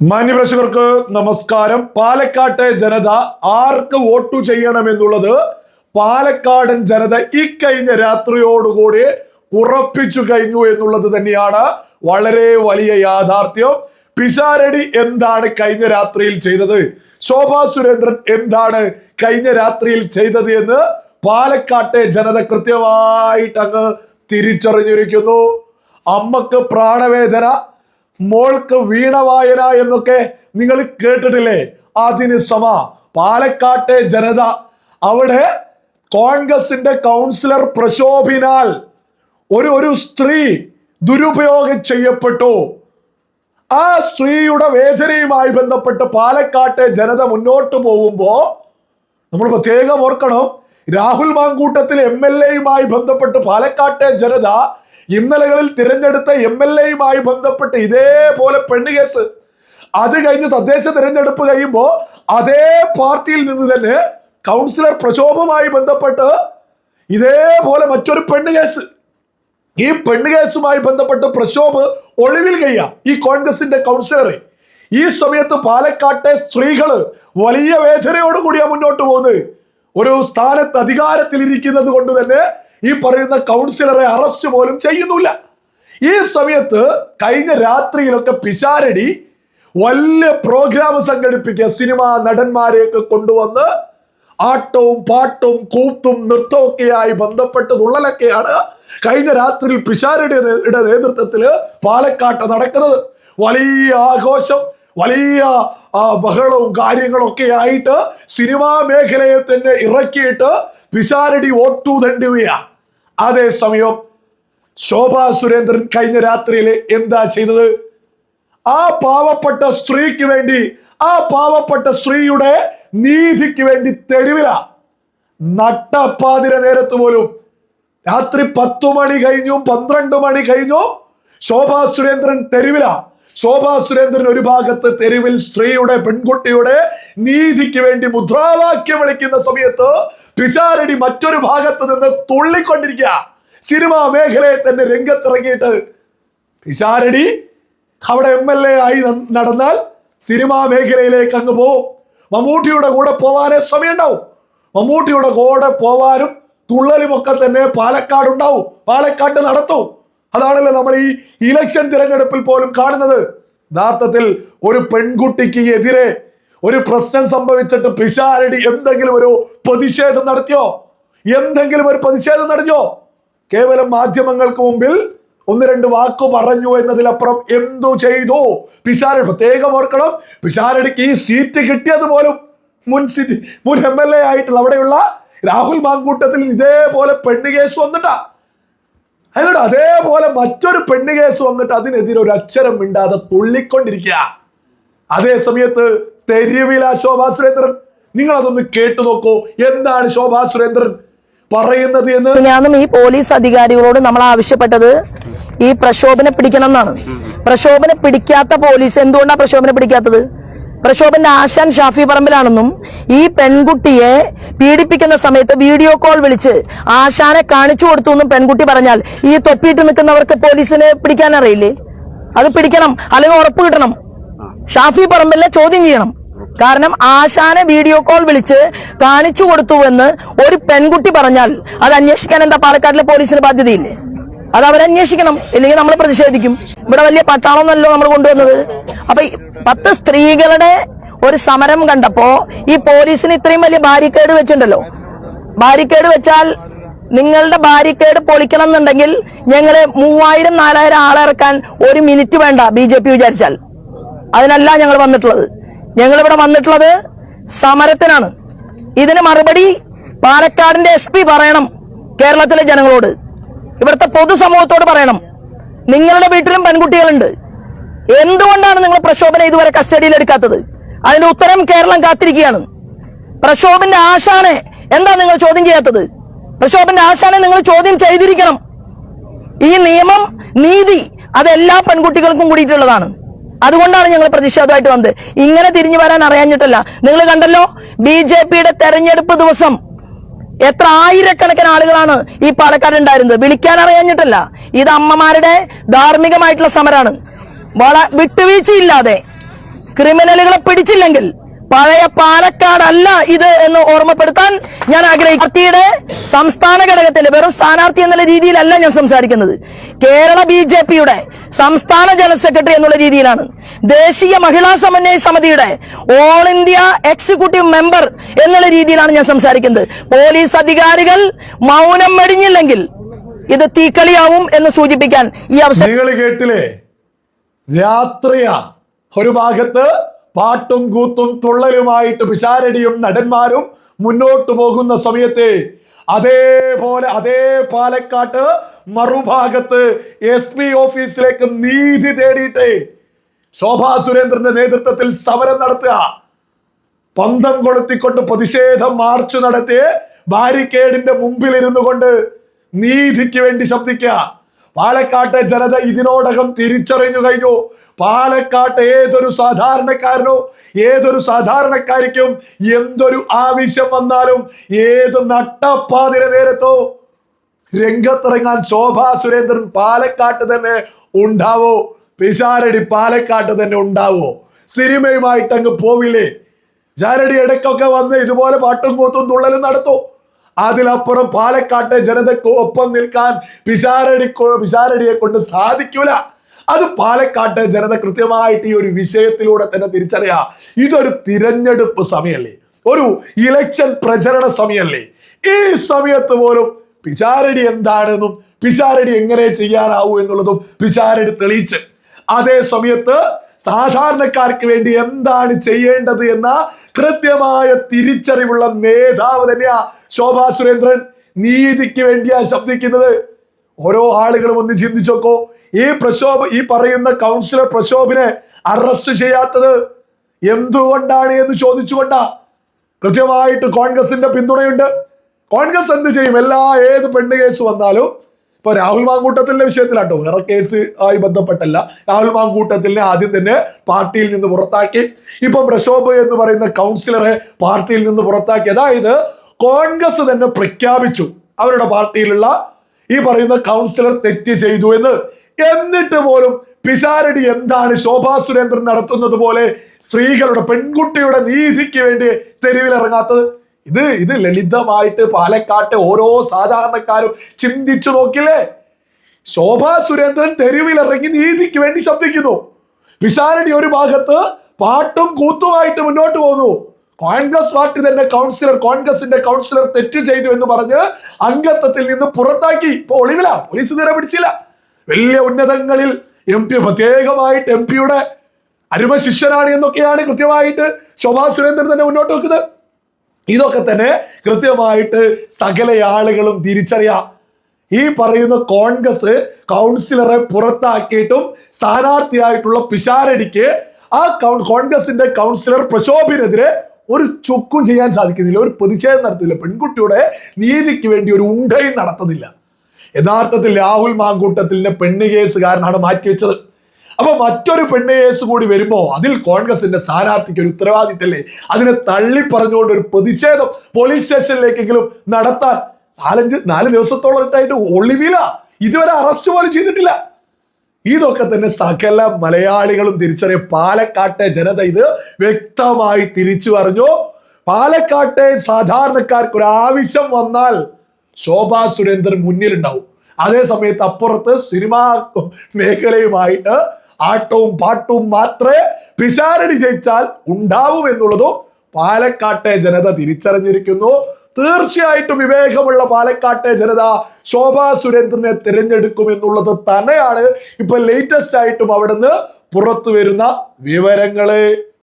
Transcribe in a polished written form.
മാന്യപ്രേക്ഷകർക്ക് നമസ്കാരം. പാലക്കാട്ടെ ജനത ആർക്ക് വോട്ടു ചെയ്യണമെന്നുള്ളത് പാലക്കാടൻ ജനത ഇക്കഴിഞ്ഞ രാത്രിയോടുകൂടി ഉറപ്പിച്ചു കഴിഞ്ഞു എന്നുള്ളത് തന്നെയാണ് വളരെ വലിയ യാഥാർത്ഥ്യം. പിഷാരടി എന്താണ് കഴിഞ്ഞ രാത്രിയിൽ ചെയ്തത്, ശോഭാ സുരേന്ദ്രൻ എന്താണ് കഴിഞ്ഞ രാത്രിയിൽ ചെയ്തത് എന്ന് പാലക്കാട്ടെ ജനത കൃത്യമായിട്ട് അങ്ങ് തിരിച്ചറിഞ്ഞിരിക്കുന്നു. അമ്മക്ക് പ്രാണവേദന, മോൾക്ക് വീണവായന എന്നൊക്കെ നിങ്ങൾ കേട്ടിട്ടില്ലേ? അതിന് പാലക്കാട്ടെ ജനത അവിടെ കോൺഗ്രസിന്റെ കൗൺസിലർ പ്രശോഭിനാൽ ഒരു സ്ത്രീ ദുരുപയോഗം ചെയ്യപ്പെട്ടു. ആ സ്ത്രീയുടെ വേദനയുമായി ബന്ധപ്പെട്ട് പാലക്കാട്ടെ ജനത മുന്നോട്ട് പോകുമ്പോ നമ്മൾ പ്രത്യേകം ഓർക്കണം, രാഹുൽ മാങ്കൂട്ടത്തിൽ MLA ബന്ധപ്പെട്ട് പാലക്കാട്ടെ ജനത ഇന്നലകളിൽ തിരഞ്ഞെടുത്ത MLA ബന്ധപ്പെട്ട് ഇതേപോലെ പെണ്ണുകേസ്, അത് കഴിഞ്ഞ് തദ്ദേശ തിരഞ്ഞെടുപ്പ് കഴിയുമ്പോ അതേ പാർട്ടിയിൽ നിന്ന് തന്നെ കൗൺസിലർ പ്രക്ഷോഭവുമായി ബന്ധപ്പെട്ട് ഇതേപോലെ മറ്റൊരു പെണ്ണുകേസ്. ഈ പെണ്ണുകേസുമായി ബന്ധപ്പെട്ട് പ്രക്ഷോഭ് ഒളിവിൽ കഴിയ ഈ കോൺഗ്രസിന്റെ കൗൺസിലറെ. ഈ സമയത്ത് പാലക്കാട്ടെ സ്ത്രീകള് വലിയ വേദനയോടുകൂടിയാ മുന്നോട്ട് പോകുന്നത്. ഒരു സ്ഥാനത്ത് അധികാരത്തിൽ ഇരിക്കുന്നത് കൊണ്ട് തന്നെ ഈ പറയുന്ന കൗൺസിലറെ അറസ്റ്റ് പോലും ചെയ്യുന്നില്ല. ഈ സമയത്ത് കഴിഞ്ഞ രാത്രിയിലൊക്കെ പിഷാരടി വലിയ പ്രോഗ്രാം സംഘടിപ്പിക്കുക, സിനിമാ നടന്മാരെയൊക്കെ കൊണ്ടുവന്ന് ആട്ടവും പാട്ടും കൂത്തും നൃത്തമൊക്കെയായി ബന്ധപ്പെട്ട് തുള്ളലൊക്കെയാണ് കഴിഞ്ഞ രാത്രിയിൽ പിഷാരടിയുടെ നേതൃത്വത്തില് പാലക്കാട്ട് നടക്കുന്നത്. വലിയ ആഘോഷം, വലിയ ബഹളവും കാര്യങ്ങളൊക്കെ ആയിട്ട് സിനിമാ മേഖലയെ തന്നെ ഇറക്കിയിട്ട് പിഷാരടി വോട്ടു തണ്ടുകയാണ്. അതേസമയം ശോഭാ സുരേന്ദ്രൻ കഴിഞ്ഞ രാത്രിയിൽ എന്താ ചെയ്തത്? ആ പാവപ്പെട്ട സ്ത്രീക്ക് വേണ്ടി, ആ പാവപ്പെട്ട സ്ത്രീയുടെ നീതിക്ക് വേണ്ടി തെരുവില നട്ടപ്പാതിര നേരത്ത് പോലും രാത്രി 10 മണി കഴിഞ്ഞു, 12 മണി കഴിഞ്ഞു, ശോഭാ സുരേന്ദ്രൻ തെരുവില. ശോഭാ സുരേന്ദ്രൻ ഒരു ഭാഗത്ത് തെരുവിൽ സ്ത്രീയുടെ, പെൺകുട്ടിയുടെ നീതിക്ക് വേണ്ടി മുദ്രാവാക്യം വിളിക്കുന്ന സമയത്ത് പിഷാരടി മറ്റൊരു ഭാഗത്ത് നിന്ന് തുള്ളിക്കൊണ്ടിരിക്കുക. സിനിമാ മേഖലയെ തന്നെ രംഗത്തിറങ്ങിയിട്ട് പിഷാരടി അവിടെ MLA ആയി നടന്നാൽ സിനിമാ മേഖലയിലേക്ക് അങ്ങ് പോവും. മമ്മൂട്ടിയുടെ കൂടെ പോവാനേ സമയമുണ്ടാവും. മമ്മൂട്ടിയുടെ കൂടെ പോവാനും തുള്ളലുമൊക്കെ തന്നെ പാലക്കാട് ഉണ്ടാവും, പാലക്കാട് നടത്തും. അതാണല്ലോ നമ്മൾ ഈ ഇലക്ഷൻ തിരഞ്ഞെടുപ്പിൽ പോലും കാണുന്നത്. യഥാർത്ഥത്തിൽ ഒരു പെൺകുട്ടിക്ക് എതിരെ ഒരു പ്രശ്നം സംഭവിച്ചിട്ട് പിഷാരടി എന്തെങ്കിലും ഒരു പ്രതിഷേധം നടത്തിയോ? എന്തെങ്കിലും ഒരു പ്രതിഷേധം നടത്തിയോ? കേവലം മാധ്യമങ്ങൾക്ക് മുമ്പിൽ 1-2 വാക്ക് പറഞ്ഞു എന്നതിലപ്പുറം എന്തു ചെയ്തു പിഷാരടി? പ്രത്യേകം ഓർക്കണം, പിഷാരടിക്ക് ഈ സീറ്റ് കിട്ടിയത് പോലും മുൻ MLA ആയിട്ടുള്ള അവിടെയുള്ള രാഹുൽ മാങ്കൂട്ടത്തിൽ ഇതേപോലെ പെണ്ണുകേസ് വന്നിട്ടാ. അതിനോട് അതേപോലെ മറ്റൊരു പെണ്ണുകേസ് വന്നിട്ട് അതിനെതിരെ ഒരു അക്ഷരം മിണ്ടാതെ തുള്ളിക്കൊണ്ടിരിക്കുക. അതേ സമയത്ത് തെരുവില ശോഭാ സുരേന്ദ്രൻ. നിങ്ങൾ അതൊന്ന് കേട്ടു നോക്കൂ, എന്താണ് ശോഭാ സുരേന്ദ്രൻ പറയുന്നത് എന്ന്. ഞാനും ഈ പോലീസ് അധികാരികളോട് നമ്മൾ ആവശ്യപ്പെട്ടത് ഈ പ്രക്ഷോഭനെ പിടിക്കണം എന്നാണ്. പ്രക്ഷോഭനെ പിടിക്കാത്ത പോലീസ് എന്തുകൊണ്ടാണ് പ്രക്ഷോഭനെ പിടിക്കാത്തത്? പ്രക്ഷോഭന്റെ ആശാൻ ഷാഫി പറമ്പിലാണെന്നും ഈ പെൺകുട്ടിയെ പീഡിപ്പിക്കുന്ന സമയത്ത് വീഡിയോ കോൾ വിളിച്ച് ആശാനെ കാണിച്ചു കൊടുത്തു എന്നും പെൺകുട്ടി പറഞ്ഞാൽ ഈ തൊപ്പിയിട്ട് നിൽക്കുന്നവർക്ക് പോലീസിനെ പിടിക്കാൻ അറിയില്ലേ? അത് പിടിക്കണം, അല്ലെങ്കിൽ ഉറപ്പ് കിട്ടണം. ഷാഫി പറമ്പിലിനെ ചോദ്യം ചെയ്യണം. കാരണം ആശാനെ വീഡിയോ കോൾ വിളിച്ച് കാണിച്ചു കൊടുത്തുവെന്ന് ഒരു പെൺകുട്ടി പറഞ്ഞാൽ അത് അന്വേഷിക്കാൻ എന്താ പാലക്കാട്ടിലെ പോലീസിന് ബാധ്യതയില്ലേ? അത് അവരന്വേഷിക്കണം, ഇല്ലെങ്കിൽ നമ്മൾ പ്രതിഷേധിക്കും. ഇവിടെ വലിയ പട്ടാളമൊന്നല്ലോ നമ്മൾ കൊണ്ടുവന്നത്. അപ്പൊ 10 സ്ത്രീകളുടെ ഒരു സമരം കണ്ടപ്പോ ഈ പോലീസിന് ഇത്രയും വലിയ ബാരിക്കേഡ് വെച്ചിട്ടുണ്ടല്ലോ. ബാരിക്കേഡ് വെച്ചാൽ നിങ്ങളുടെ ബാരിക്കേഡ് പൊളിക്കണം എന്നുണ്ടെങ്കിൽ ഞങ്ങള് 3000-4000 ആളെ ഇറക്കാൻ 1 മിനിറ്റ് വേണ്ട BJP വിചാരിച്ചാൽ. അതിനല്ല ഞങ്ങൾ വന്നിട്ടുള്ളത്. ഞങ്ങളിവിടെ വന്നിട്ടുള്ളത് സമരത്തിനാണ്. ഇതിന് മറുപടി പാലക്കാടിന്റെ SP പറയണം, കേരളത്തിലെ ജനങ്ങളോട്, ഇവിടുത്തെ പൊതുസമൂഹത്തോട് പറയണം. നിങ്ങളുടെ വീട്ടിലും പെൺകുട്ടികളുണ്ട്, എന്തുകൊണ്ടാണ് നിങ്ങൾ പ്രക്ഷോഭനെ ഇതുവരെ കസ്റ്റഡിയിൽ എടുക്കാത്തത്? അതിന്റെ ഉത്തരം കേരളം കാത്തിരിക്കുകയാണ്. പ്രക്ഷോഭന്റെ ആശാനെ എന്താ നിങ്ങൾ ചോദ്യം ചെയ്യാത്തത്? പ്രക്ഷോഭന്റെ ആശാനെ നിങ്ങൾ ചോദ്യം ചെയ്തിരിക്കണം. ഈ നിയമം, നീതി അത് എല്ലാ പെൺകുട്ടികൾക്കും കൂടിയിട്ടുള്ളതാണ്. അതുകൊണ്ടാണ് ഞങ്ങൾ പ്രതിഷേധമായിട്ട് വന്നത്. ഇങ്ങനെ തിരിഞ്ഞു വരാൻ അറിയാഞ്ഞിട്ടല്ല. നിങ്ങൾ കണ്ടല്ലോ, BJPയുടെ തെരഞ്ഞെടുപ്പ് ദിവസം എത്ര ആയിരക്കണക്കിന് ആളുകളാണ് ഈ പാലക്കാട് ഉണ്ടായിരുന്നത്. വിളിക്കാൻ അറിയാഞ്ഞിട്ടല്ല. ഇത് അമ്മമാരുടെ ധാർമ്മികമായിട്ടുള്ള സമരമാണ്. വിട്ടുവീഴ്ചയില്ലാതെ ക്രിമിനലുകളെ പിടിച്ചില്ലെങ്കിൽ പഴയ പാലക്കാടല്ല ഇത് എന്ന് ഓർമ്മപ്പെടുത്താൻ ഞാൻ ആഗ്രഹിക്കുന്നു. പാർട്ടിയുടെ സംസ്ഥാന ഘടകത്തിന്റെ വെറും സ്ഥാനാർത്ഥി എന്നുള്ള രീതിയിലല്ല ഞാൻ സംസാരിക്കുന്നത്. കേരള BJPയുടെ സംസ്ഥാന ജനറൽ സെക്രട്ടറി എന്നുള്ള രീതിയിലാണ്. ദേശീയ മഹിളാ സമന്വയ സമിതിയുടെ ഓൾ ഇന്ത്യ എക്സിക്യൂട്ടീവ് മെമ്പർ എന്നുള്ള രീതിയിലാണ് ഞാൻ സംസാരിക്കുന്നത്. പോലീസ് അധികാരികൾ മൗനം വെടിഞ്ഞില്ലെങ്കിൽ ഇത് തീക്കളിയാവും എന്ന് സൂചിപ്പിക്കാൻ ഈ അവസരം. നിങ്ങൾ കേട്ടില്ലേ? രാത്രിയാ, ഒരു ഭാഗത്ത് പാട്ടും കൂത്തും തുള്ളലുമായിട്ട് പിശാരടിയും നടന്മാരും മുന്നോട്ട് പോകുന്ന സമയത്ത് അതേപോലെ അതേ പാലക്കാട്ട് മറുഭാഗത്ത് SP ഓഫീസിലേക്ക് നീതി തേടിയിട്ട് ശോഭാ സുരേന്ദ്രന്റെ നേതൃത്വത്തിൽ സമരം നടത്തുക, പന്തം കൊളുത്തിക്കൊണ്ട് പ്രതിഷേധ മാർച്ച് നടത്തി ബാരിക്കേഡിന്റെ മുമ്പിൽ ഇരുന്നു കൊണ്ട് നീതിക്ക് വേണ്ടി ശബ്ദിക്കുക. പാലക്കാട്ടെ ജനത ഇതിനോടകം തിരിച്ചറിഞ്ഞു കഴിഞ്ഞു. പാലക്കാട്ട് ഏതൊരു സാധാരണക്കാരനോ ഏതൊരു സാധാരണക്കാരിക്കും എന്തൊരു ആവശ്യം വന്നാലും ഏത് നട്ടപ്പാതിര നേരത്തോ രംഗത്തിറങ്ങാൻ ശോഭാ സുരേന്ദ്രൻ പാലക്കാട്ട് തന്നെ ഉണ്ടാവോ? പിഷാരടി പാലക്കാട്ട് തന്നെ ഉണ്ടാവോ? സിനിമയുമായിട്ട് അങ്ങ് പോവില്ലേ? പിഷാരടി ഇടയ്ക്കൊക്കെ വന്ന് ഇതുപോലെ പാട്ടും കൂത്തും തുള്ളലും നടത്തും. അതിലപ്പുറം പാലക്കാട്ടെ ജനതയ്ക്ക് ഒപ്പം നിൽക്കാൻ പിഷാരടിയെ കൊണ്ട് സാധിക്കൂല. അത് പാലക്കാട്ടെ ജനത കൃത്യമായിട്ട് ഈ ഒരു വിഷയത്തിലൂടെ തന്നെ തിരിച്ചറിയാം. ഇതൊരു തിരഞ്ഞെടുപ്പ് സമയമല്ലേ, ഒരു ഇലക്ഷൻ പ്രചരണ സമയമല്ലേ. ഈ സമയത്ത് പോലും പിഷാരടി എന്താണെന്നും പിഷാരടി എങ്ങനെ ചെയ്യാനാവൂ എന്നുള്ളതും പിഷാരടി തെളിയിച്ച്, അതേ സമയത്ത് സാധാരണക്കാർക്ക് വേണ്ടി എന്താണ് ചെയ്യേണ്ടത് എന്ന കൃത്യമായ തിരിച്ചറിവുള്ള നേതാവ് തന്നെയാ ശോഭാ സുരേന്ദ്രൻ. നീതിക്ക് വേണ്ടിയാ ശബ്ദിക്കുന്നത്. ഓരോ ആളുകളും ഒന്ന് ചിന്തിച്ചോക്കോ. ഈ പറയുന്ന കൗൺസിലർ പ്രശോഭിനെ അറസ്റ്റ് ചെയ്യാത്തത് എന്തുകൊണ്ടാണ് എന്ന് ചോദിച്ചുകൊണ്ടാ. കൃത്യമായിട്ട് കോൺഗ്രസിന്റെ പിന്തുണയുണ്ട്. കോൺഗ്രസ് എന്ത് ചെയ്യും? ഏത് പെണ്ണ് കേസ് വന്നാലും, ഇപ്പൊ രാഹുൽ മാങ്കൂട്ടത്തിന്റെ വിഷയത്തിലാട്ടോ, വേറെ കേസ് ആയി ബന്ധപ്പെട്ടല്ല, രാഹുൽ മാങ്കൂട്ടത്തിനെ ആദ്യം തന്നെ പാർട്ടിയിൽ നിന്ന് പുറത്താക്കി. ഇപ്പൊ പ്രശോഭ് എന്ന് പറയുന്ന കൗൺസിലറെ പാർട്ടിയിൽ നിന്ന് പുറത്താക്കി. അതായത് കോൺഗ്രസ് തന്നെ പ്രഖ്യാപിച്ചു അവരുടെ പാർട്ടിയിലുള്ള ഈ പറയുന്ന കൗൺസിലർ തെറ്റ് ചെയ്തു എന്ന്. എന്നിട്ട് പോലും പിഷാരടി എന്താണ് ശോഭാ സുരേന്ദ്രൻ നടത്തുന്നത് പോലെ സ്ത്രീകളുടെ, പെൺകുട്ടിയുടെ നീതിക്ക് വേണ്ടി തെരുവിലിറങ്ങാത്തത്? ഇത് ലളിതമായിട്ട് പാലക്കാട്ടെ ഓരോ സാധാരണക്കാരും ചിന്തിച്ചു നോക്കില്ലേ? ശോഭാ സുരേന്ദ്രൻ തെരുവിലിറങ്ങി നീതിക്ക് വേണ്ടി ശബ്ദിക്കുന്നു. പിഷാരടി ഒരു ഭാഗത്ത് പാട്ടും കൂത്തുമായിട്ട് മുന്നോട്ട് പോകുന്നു. കോൺഗ്രസ് പാർട്ടി തന്നെ കോൺഗ്രസിന്റെ കൗൺസിലർ തെറ്റ് ചെയ്തു എന്ന് പറഞ്ഞ് അംഗത്വത്തിൽ നിന്ന് പുറത്താക്കി. ഇപ്പൊ ഒളിവില, പോലീസ് ഇതുവരെ പിടിച്ചില്ല. വലിയ ഉന്നതങ്ങളിൽ MP, പ്രത്യേകമായിട്ട് MP-യുടെ അരുമ ശിഷ്യനാണ് എന്നൊക്കെയാണ് കൃത്യമായിട്ട് ശോഭാ സുരേന്ദ്രൻ തന്നെ മുന്നോട്ട് വെക്കുന്നത്. ഇതൊക്കെ തന്നെ കൃത്യമായിട്ട് സകല ആളുകളും തിരിച്ചറിയാം. ഈ പറയുന്ന കോൺഗ്രസ് കൗൺസിലറെ പുറത്താക്കിയിട്ടും സ്ഥാനാർത്ഥിയായിട്ടുള്ള പിഷാരടിക്ക് ആ കോൺഗ്രസിന്റെ കൗൺസിലർ പ്രശോഭിനെതിരെ ഒരു ചുക്കും ചെയ്യാൻ സാധിക്കുന്നില്ല, ഒരു പ്രതിഷേധം നടത്തുന്നില്ല, പെൺകുട്ടിയുടെ നീതിക്ക് വേണ്ടി ഒരു ഉണ്ടയും നടത്തുന്നില്ല. യഥാർത്ഥത്തിൽ രാഹുൽ മാങ്കൂട്ടത്തിലെ പെണ്ണ് കേസുകാരനാണ് മാറ്റിവെച്ചത്. അപ്പൊ മറ്റൊരു പെണ്ണ് കേസ് കൂടി വരുമ്പോ അതിൽ കോൺഗ്രസിന്റെ സ്ഥാനാർത്ഥിക്ക് ഒരു ഉത്തരവാദിത്തല്ലേ? അതിനെ തള്ളി പറഞ്ഞുകൊണ്ട് ഒരു പ്രതിഷേധം പോലീസ് സ്റ്റേഷനിലേക്കെങ്കിലും നടത്താൻ 4 ദിവസത്തോളം ഇട്ടായിട്ട് ഒളിവില, ഇതുവരെ അറസ്റ്റ് പോലും ചെയ്തിട്ടില്ല. ഇതൊക്കെ തന്നെ സകല മലയാളികളും തിരിച്ചറിയും. പാലക്കാട്ടെ ജനത ഇത് വ്യക്തമായി തിരിച്ചു പറഞ്ഞു. പാലക്കാട്ടെ സാധാരണക്കാർക്ക് ഒരു ആവശ്യം വന്നാൽ ശോഭാ സുരേന്ദ്രൻ മുന്നിലുണ്ടാവും. അതേ സമയത്ത് അപ്പുറത്ത് സിനിമാ മേഖലയുമായിട്ട് ആട്ടവും പാട്ടവും മാത്രമേ പിഷാരടി ജയിച്ചാൽ ഉണ്ടാവും എന്നുള്ളതും പാലക്കാട്ടെ ജനത തിരിച്ചറിഞ്ഞിരിക്കുന്നു. തീർച്ചയായിട്ടും വിവേകമുള്ള പാലക്കാട്ടെ ജനത ശോഭാ സുരേന്ദ്രനെ തിരഞ്ഞെടുക്കും എന്നുള്ളത് തന്നെയാണ് ഇപ്പൊ ലേറ്റസ്റ്റ് ആയിട്ടും അവിടുന്ന് പുറത്തു വരുന്ന വിവരങ്ങള്.